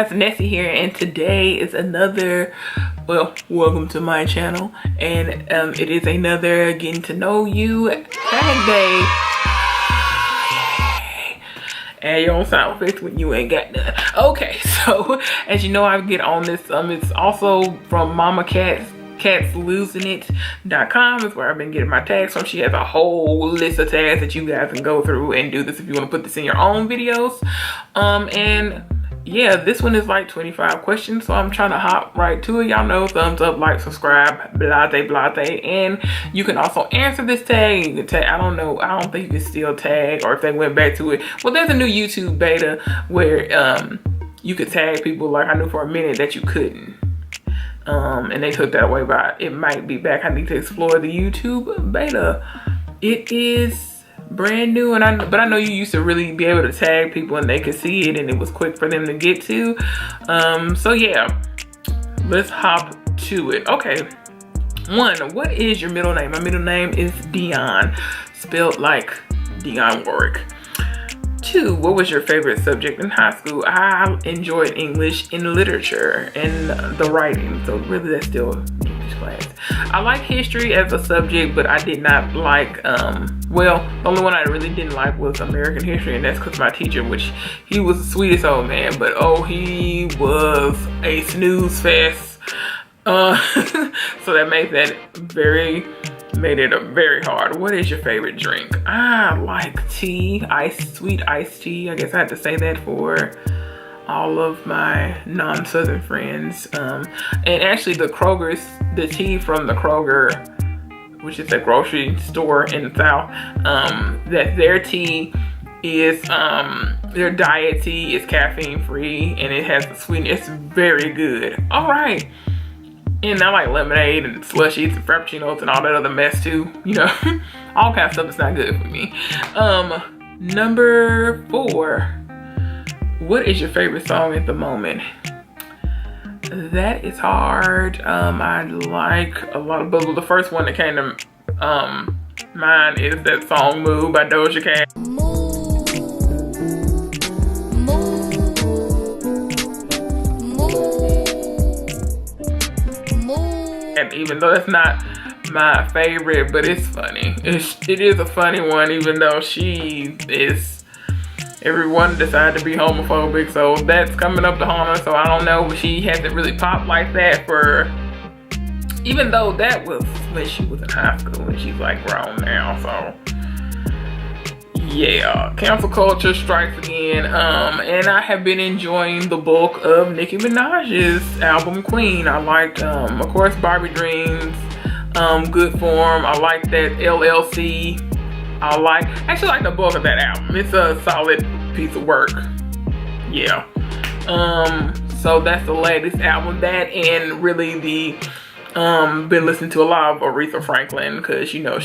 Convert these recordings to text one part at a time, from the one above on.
guys, Nessie here, and today is another, well, welcome to my channel, and it is another getting to know you tag day. And your own sound effects when you ain't got none. Okay, so as you know, I get on this, it's also from Mama Catslosingit.com is where I've been getting my tags from. She has a whole list of tags that you guys can go through and do this if you want to put this in your own videos. And yeah, this one is like 25 questions, so I'm trying to hop right to it. Y'all know, thumbs up, like, subscribe, blase blase. And you can also answer this tag. You can tag, I don't know, I don't think you can still tag, or if they went back to it. Well, there's a new YouTube beta where you could tag people. Like, I knew for a minute that you couldn't. And they took that away, but it might be back. I need to explore the YouTube beta. It is brand new, and but I know you used to really be able to tag people and they could see it and it was quick for them to get to. So yeah, let's hop to it. Okay, one, what is your middle name? My middle name is Dion, spelled like Dionne Warwick. Two, what was your favorite subject in high school? I enjoyed English and literature and the writing, so really that's still English class. I like history as a subject, but I did not like, well, the only one I really didn't like was American history, and that's because my teacher, which he was the sweetest old man, but oh, he was a snooze fest. So that made it very hard. What is your favorite drink? I like tea, sweet iced tea. I guess I had to say that for all of my non-Southern friends. And actually the tea from the Kroger, which is a grocery store in the South, that their tea is, their diet tea is caffeine free and it has the sweetness. It's very good. All right. And I like lemonade and slushies and frappuccinos and all that other mess too. You know, all kinds of stuff is not good for me. Number 4, what is your favorite song at the moment? That is hard. I like a lot of bubble. The first one that came to mind is that song "Move" by Doja Cat. And even though that's not my favorite, but it's funny. It is a funny one, even though everyone decided to be homophobic. So that's coming up to haunt her. So I don't know, but she hasn't really popped like that even though that was when she was in high school and she's like grown now. So yeah, cancel culture strikes again. And I have been enjoying the bulk of Nicki Minaj's album Queen. I liked, of course, Barbie Dreams, Good Form. I like that LLC. I actually like the bulk of that album. It's a solid piece of work. Yeah. So that's the latest album. That, and really been listening to a lot of Aretha Franklin, because you know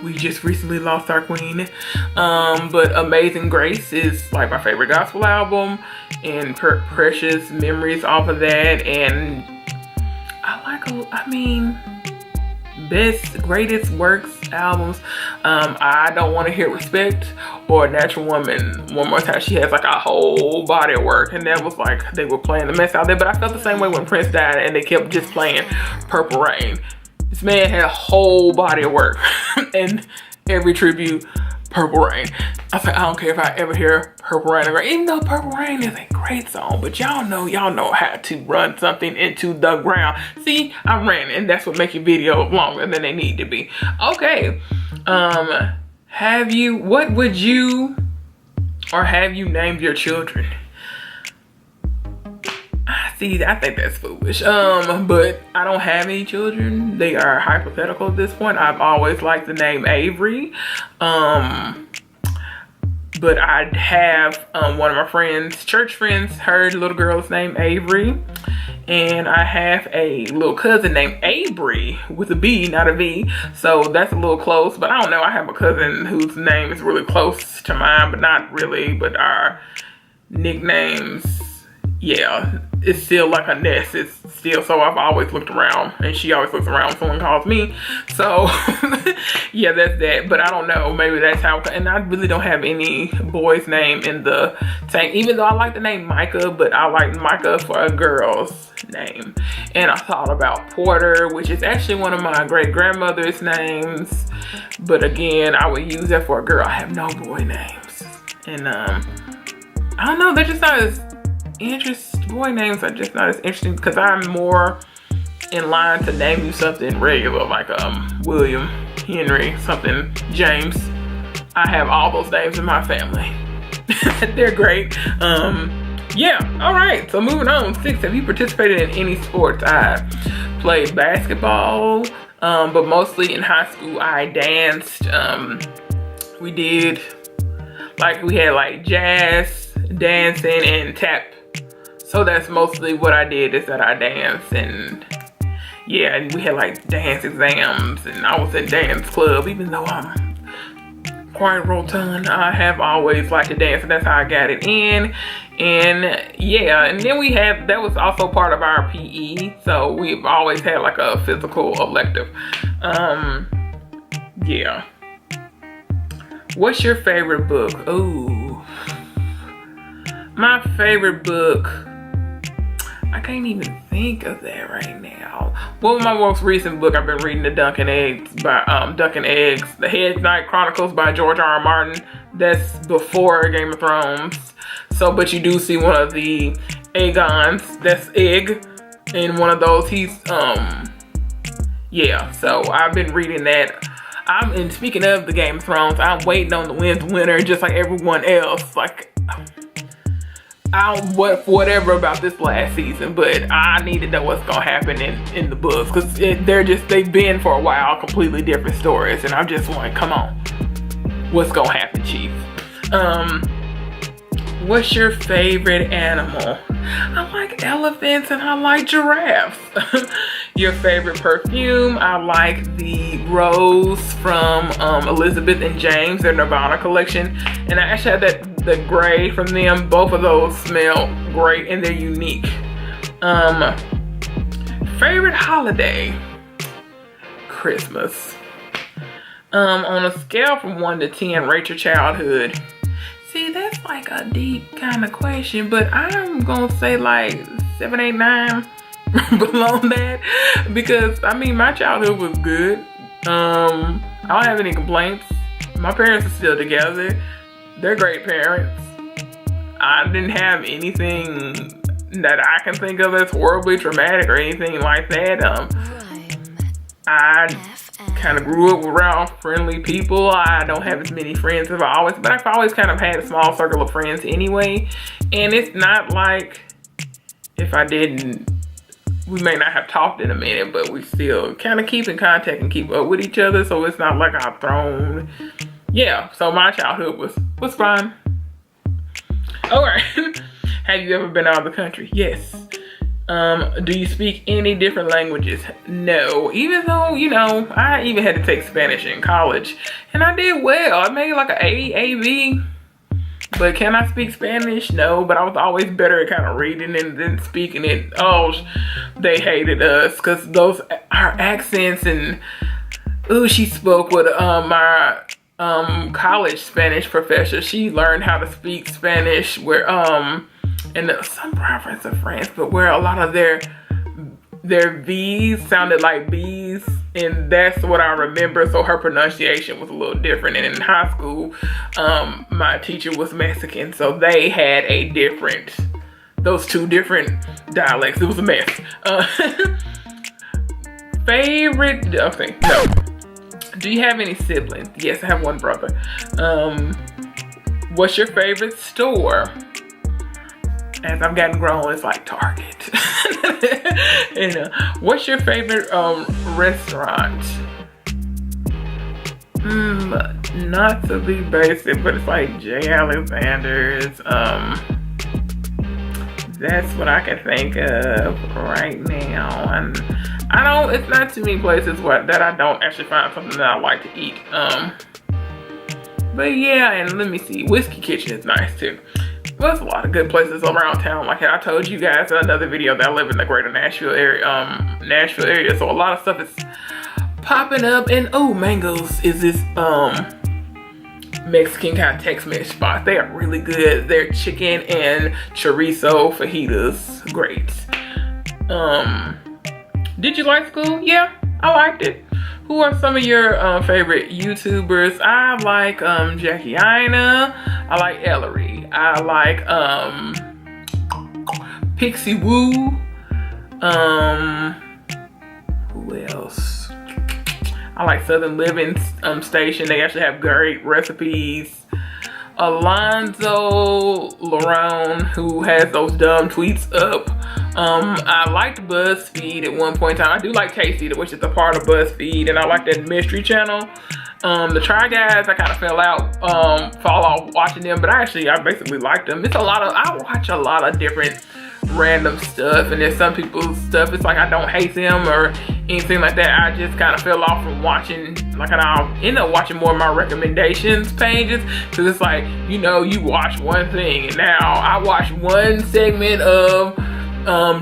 we just recently lost our queen. But Amazing Grace is like my favorite gospel album, and Precious Memories off of that. And best greatest works albums. I Don't Want to Hear Respect or Natural Woman one more time. She has like a whole body of work, and that was like they were playing the mess out there. But I felt the same way when Prince died and they kept just playing Purple Rain. This man had a whole body of work and every tribute Purple Rain. I was like, I don't care if I ever hear Purple Rain again, even though Purple Rain is a great song, but y'all know how to run something into the ground. See, I ran, and that's what makes your video longer than they need to be. Okay, have you named your children? See, I think that's foolish. But I don't have any children. They are hypothetical at this point. I've always liked the name Avery. But I have one of my friends, church friends, her little girl's named Avery. And I have a little cousin named Avery with a B, not a V. So that's a little close, but I don't know. I have a cousin whose name is really close to mine, but not really. But our nicknames, yeah, it's still like a nest. It's still, so I've always looked around, and she always looks around when someone calls me. So yeah, that's that. But I don't know, maybe that's how, and I really don't have any boy's name in the tank, even though I like the name Micah, but I like Micah for a girl's name. And I thought about Porter, which is actually one of my great grandmother's names, but again, I would use that for a girl. I have no boy names, and I don't know, they're just not as interesting. Boy names are just not as interesting, because I'm more in line to name you something regular, like William, Henry, something, James. I have all those names in my family. They're great. Yeah, all right, so moving on. 6, have you participated in any sports? I played basketball, but mostly in high school I danced. We did, like, we had like jazz, dancing, and tap. So that's mostly what I did, is that I danced, and yeah, and we had like dance exams, and I was in dance club. Even though I'm quite rotund, I have always liked to dance, and that's how I got it in. And yeah, and then we had, that was also part of our PE, so we've always had like a physical elective. Yeah. What's your favorite book? Ooh, my favorite book, I can't even think of that right now. Well, my most recent book, I've been reading The Dunkin' Eggs, The Head Night Chronicles by George R.R. Martin. That's before Game of Thrones. So, but you do see one of the Aegons, that's Egg, in one of those. He's, yeah, so I've been reading that. And speaking of the Game of Thrones, I'm waiting on the winner, just like everyone else. Like, whatever about this last season, but I need to know what's gonna happen in the books, because they've been for a while completely different stories, and I'm just like, come on, what's gonna happen, Chief? What's your favorite animal? I like elephants and I like giraffes. Your favorite perfume? I like the Rose from Elizabeth and James, their Nirvana collection. And I actually had the gray from them. Both of those smell great and they're unique. Favorite holiday? Christmas. On a scale from 1 to 10, rate your childhood. See, that's like a deep kind of question, but I'm gonna say like 7, 8, 9 below that, because I mean, my childhood was good. I don't have any complaints. My parents are still together. They're great parents. I didn't have anything that I can think of that's horribly traumatic or anything like that. I kind of grew up around friendly people. I don't have as many friends as but I've always kind of had a small circle of friends anyway. And it's not like, if I didn't, we may not have talked in a minute, but we still kind of keep in contact and keep up with each other. So it's not like I've thrown, yeah. So my childhood was fine. All right. Have you ever been out of the country? Yes. Do you speak any different languages? No, even though, you know, I even had to take Spanish in college and I did well. I made like an A, B, but can I speak Spanish? No, but I was always better at kind of reading and then speaking it. Oh, they hated us because our accents, and ooh, she spoke with my college Spanish professor. She learned how to speak Spanish where and some province of France, but where a lot of their V's sounded like B's, and that's what I remember. So her pronunciation was a little different. And in high school, my teacher was Mexican, so they had those two different dialects. It was a mess. Favorite? Okay, no. Do you have any siblings? Yes, I have one brother. What's your favorite store? As I've gotten grown, it's like Target. And what's your favorite restaurant? Not to be basic, but it's like J. Alexander's. That's what I can think of right now. And it's not too many places that I don't actually find something that I like to eat. But yeah, and let me see, Whiskey Kitchen is nice too. there's a lot of good places around town. Like I told you guys in another video that I live in the greater Nashville area, so a lot of stuff is popping up. And oh, Mango's is this Mexican kind of Tex-Mex spot. They are really good. Their chicken and chorizo fajitas, great. Did you like school? Yeah, I liked it. Who are some of your favorite YouTubers? I like Jackie Aina. I like Ellery. I like Pixie Woo. Who else? I like Southern Living Station. They actually have great recipes. Alonzo Larone, who has those dumb tweets up. I liked BuzzFeed at one point in time. I do like Tasty, which is a part of BuzzFeed, and I like that mystery channel. The Try Guys, I kind of fall off watching them, but I basically liked them. I watch a lot of different random stuff, and there's some people's stuff, it's like I don't hate them or anything like that. I just kind of fell off from watching, like, and I'll end up watching more of my recommendations pages, because it's like, you know, you watch one thing, and now I watch one segment of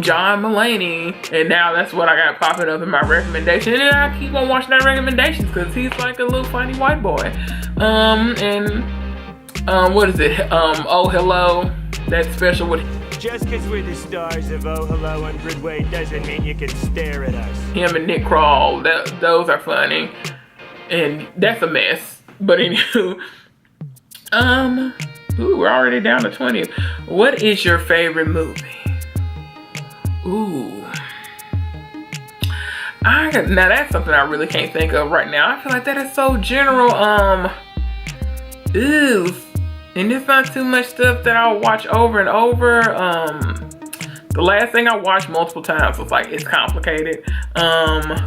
John Mulaney, and now that's what I got popping up in my recommendation, and I keep on watching that recommendations because he's like a little funny white boy. What is it? Oh Hello, that special with just because we're the stars of Oh Hello on Broadway doesn't mean you can stare at us. Him and Nick Kroll, those are funny, and that's a mess. But anywho, ooh, we're already down to 20. What is your favorite movie? Ooh. Now that's something I really can't think of right now. I feel like that is so general. Ooh. And there's not too much stuff that I'll watch over and over. The last thing I watched multiple times was like It's Complicated. But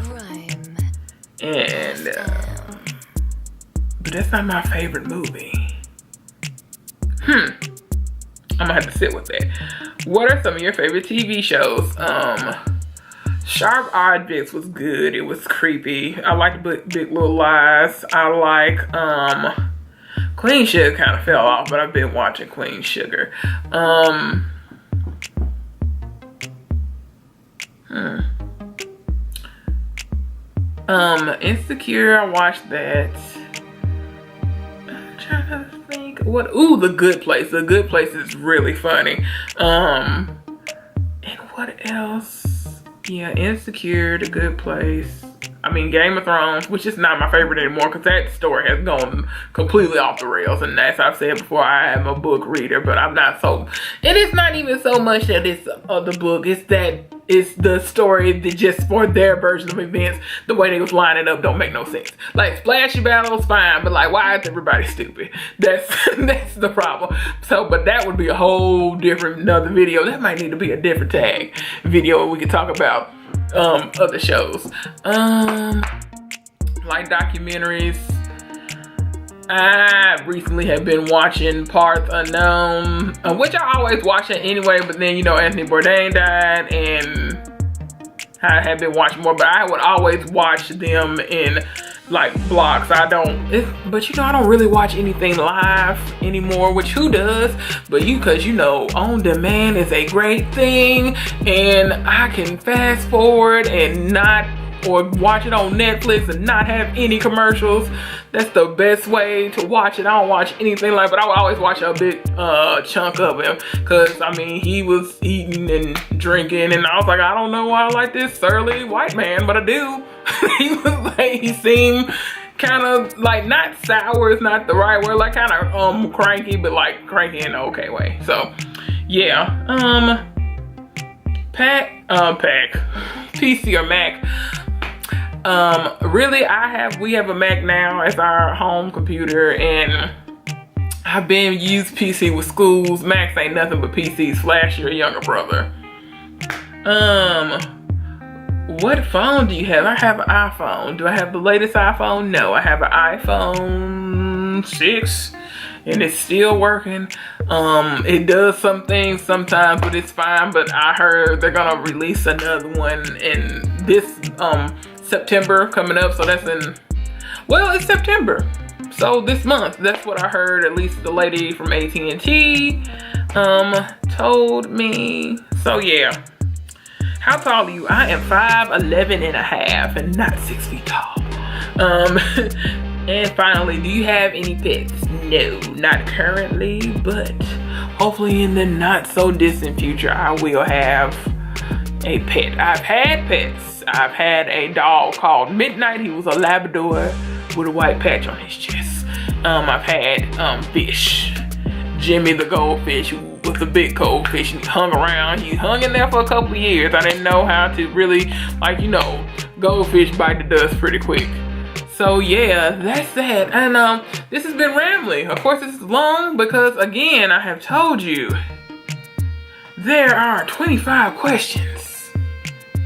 that's not my favorite movie. I'm gonna have to sit with that. What are some of your favorite TV shows? Sharp Objects was good. It was creepy. I like Big Little Lies. I like Queen Sugar kind of fell off, but I've been watching Queen Sugar. Insecure, I watched that. I'm trying to think. Ooh, The Good Place. The Good Place is really funny. And what else? Yeah, Insecure, The Good Place. I mean, Game of Thrones, which is not my favorite anymore because that story has gone completely off the rails. And as I've said before, I am a book reader, but I'm not so. And it's not even so much that it's the book. It's that it's the story that just for their version of events, the way they was lining up don't make no sense. Like splashy battles, fine, but like why is everybody stupid? That's the problem. So, but that would be a whole different another video. That might need to be a different tag video where we can talk about other shows. Like documentaries. I recently have been watching Parts Unknown, which I always watch it anyway, but then, you know, Anthony Bourdain died and I have been watching more, but I would always watch them in like blocks. But you know, I don't really watch anything live anymore, which who does? But cause you know, on demand is a great thing and I can fast forward and or watch it on Netflix and not have any commercials. That's the best way to watch it. I don't watch anything like, but I would always watch a big chunk of him. Cause I mean, he was eating and drinking and I was like, I don't know why I like this surly white man, but I do. He seemed kind of like, not sour is not the right word, like kind of cranky, but like cranky in an okay way. So yeah, PC or Mac. Really, we have a Mac now as our home computer, and I've been used PC with schools. Macs ain't nothing but PCs. Flash your younger brother. What phone do you have? I have an iPhone. Do I have the latest iPhone? No, I have an iPhone 6 and it's still working. It does some things sometimes, but it's fine. But I heard they're gonna release another one in this September coming up. So that's it's September. So this month, that's what I heard, at least the lady from AT&T. told me, so yeah. How tall are you? I am 5'11" and a half and not 6 feet tall. And finally, do you have any pets? No, not currently, but hopefully in the not so distant future, I will have a pet. I've had pets. I've had a dog called Midnight. He was a Labrador with a white patch on his chest. I've had fish. Jimmy the goldfish, who was a big goldfish, and he hung around. He hung in there for a couple of years. I didn't know how to really, like, you know, goldfish bite the dust pretty quick. So yeah, that's that. And this has been rambling. Of course, this is long because, again, I have told you there are 25 questions,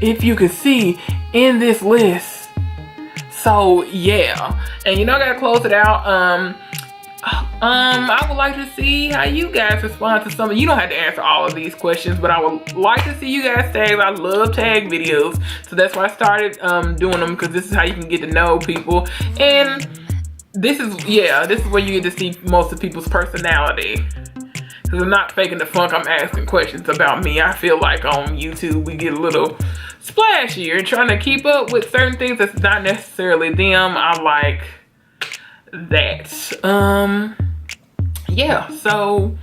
if you can see in this list. So yeah, and you know, I gotta close it out. I would like to see how you guys respond to some. You don't have to answer all of these questions, but I would like to see you guys tag. I love tag videos, so that's why I started doing them, because this is how you can get to know people. And this is where you get to see most of people's personality, because I'm not faking the funk. I'm asking questions about me. I feel like on YouTube we get a little splashier and trying to keep up with certain things that's not necessarily them. I like that. Yeah, so,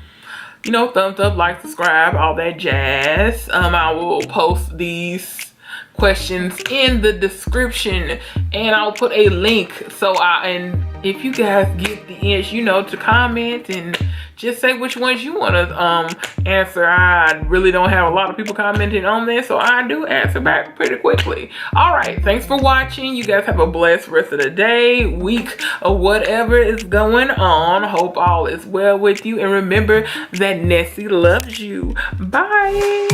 you know, thumbs up, like, subscribe, all that jazz. I will post these questions in the description, and I'll put a link. So and if you guys get the itch, you know, to comment and just say which ones you want to answer. I really don't have a lot of people commenting on this, so I do answer back pretty quickly. All right, thanks for watching. You guys have a blessed rest of the day, week, or whatever is going on. Hope all is well with you, and remember that Nessie loves you. Bye.